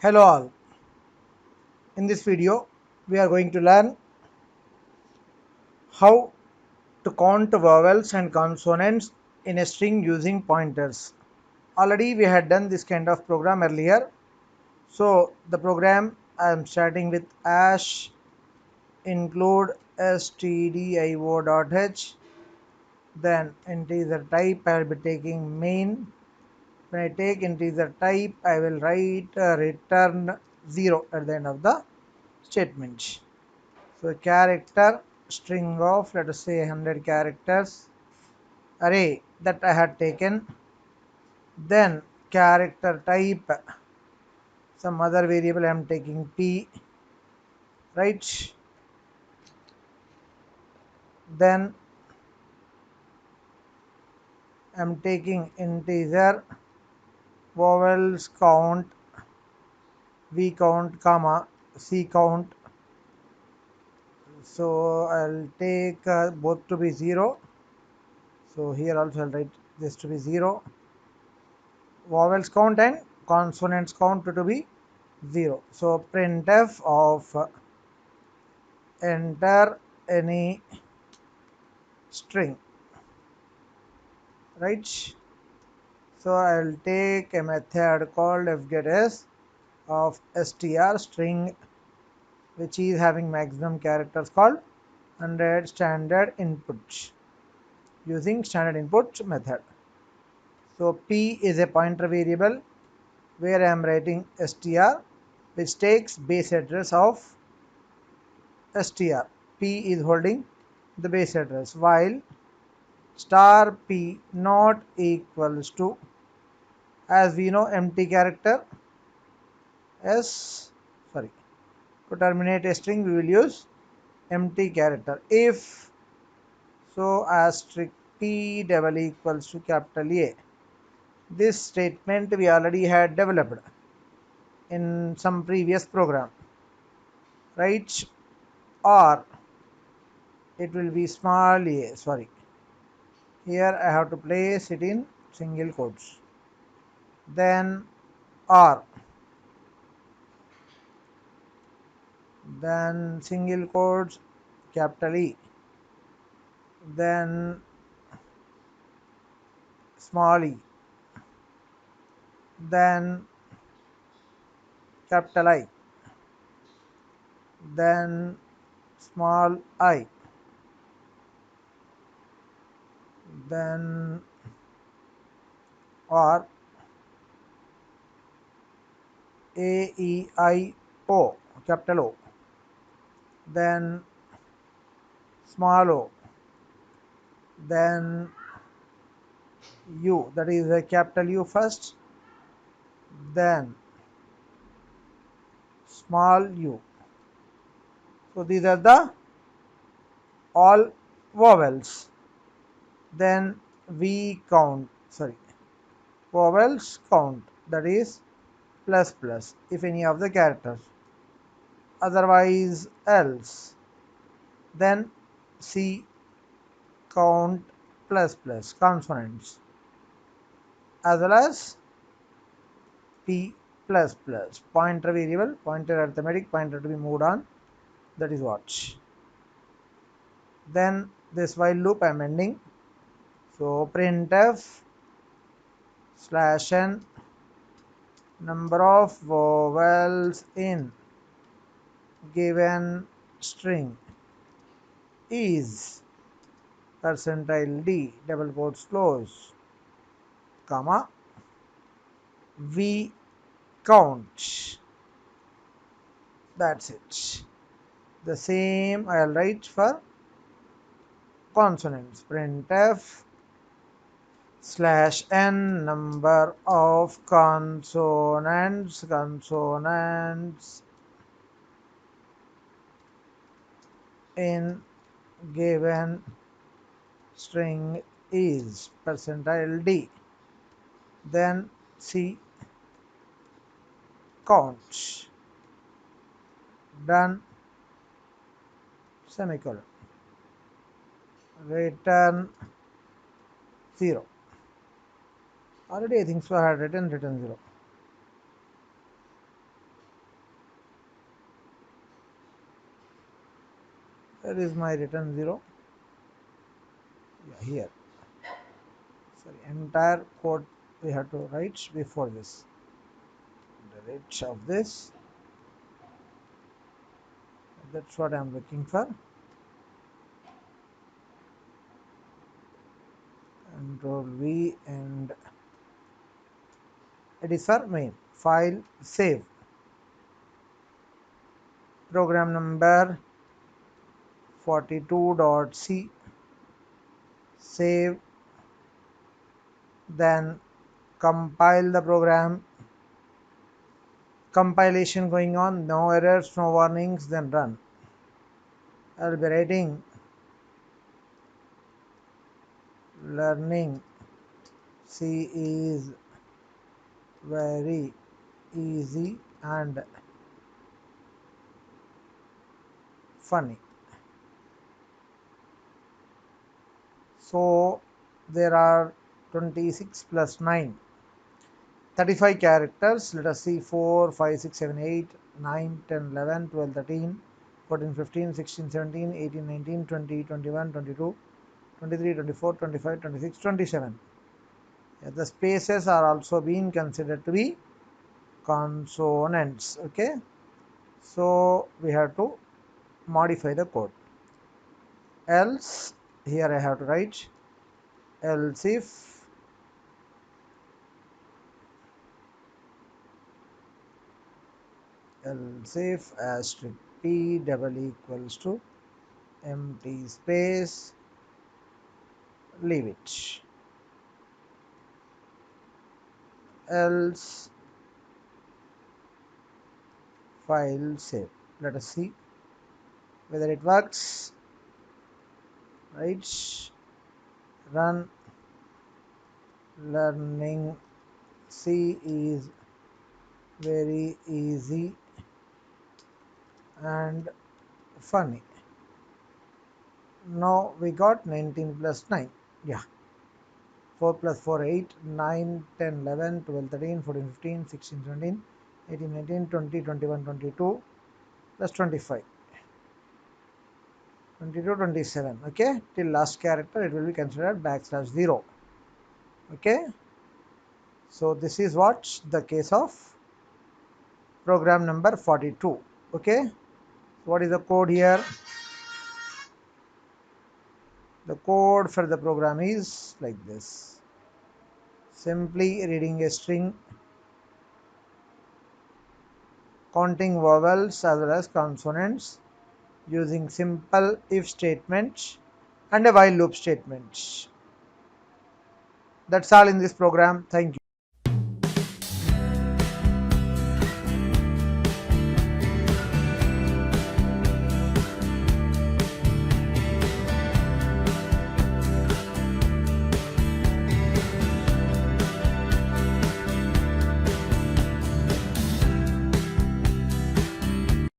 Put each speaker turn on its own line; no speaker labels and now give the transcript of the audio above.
Hello all. In this video, we are going to learn how to count vowels and consonants in a string using pointers. Already we had done this kind of program earlier. So the program I am starting with hash include stdio.h, then integer type I will be taking main. When I take integer type, I will write return 0 at the end of the statement. So a character string of, let us say, 100 characters array that I had taken, then character type, some other variable I am taking p, right? Then I am taking integer vowels count, v count, comma c count. So I'll take both to be 0. So here also I'll write this to be 0. Vowels count and consonants count to be 0. So printf of enter any string, right? So I'll take a method called fgetS of str string, which is having maximum characters called 100 standard input using standard input method. So p is a pointer variable where I am writing str, which takes base address of str. P is holding the base address, while star p not equals to, as we know, empty character. S, sorry, to terminate a string we will use empty character. If so, asterisk p double equals to capital A. This statement we already had developed in some previous program, right? Or it will be small a, sorry, here I have to place it in single quotes, then or, then single quotes capital E, then small e, then capital I, then small I, then or A E I O, capital O, then small o, then U, that is a capital U first, then small u. So these are the all vowels. Then we count, sorry, vowels count, that is plus plus if any of the characters, otherwise else. Then C count plus plus consonants, as well as P plus plus pointer variable, pointer arithmetic, pointer to be moved on, that is what. Then this while loop I am ending. So printf slash n number of vowels in given string is percentile d double quotes close, comma v count. That's it. The same I'll write for consonants. Printf slash n number of consonants in given string is percentile d, then C count, done, semicolon, return 0. Already I think so I had written 0. Where is my return 0? Yeah, here. Sorry, entire code we have to write before this. The rate of this. That's what I'm looking for. Control V, and it is for main. File, save. Program number 42.c. Save. Then compile the program. Compilation going on. No errors, no warnings. Then run. I'll be writing learning C is very easy and funny. So there are 26 plus 9, 35 characters. Let us see: 4, 5, 6, 7, 8, 9, 10, 11, 12, 13, 14, 15, 16, 17, 18, 19, 20, 21, 22, 23, 24, 25, 26, 27. The spaces are also being considered to be consonants. Okay, so we have to modify the code. Else, here I have to write else if asterisk p double equals to empty space, leave it. Else, file, save. Let us see whether it works. Right, run. Learning C is very easy and funny. Now we got 19 plus 9. Yeah, 4 plus 4, 8, 9, 10, 11, 12, 13, 14, 15, 16, 17, 18, 19, 20, 21, 22 plus 25, 22, 27. Okay, till last character it will be considered \0. Okay, so this is what the case of program number 42. Okay, what is the code here? The code for the program is like this: simply reading a string, counting vowels as well as consonants, using simple if statement and a while loop statement. That's all in this program. Thank you.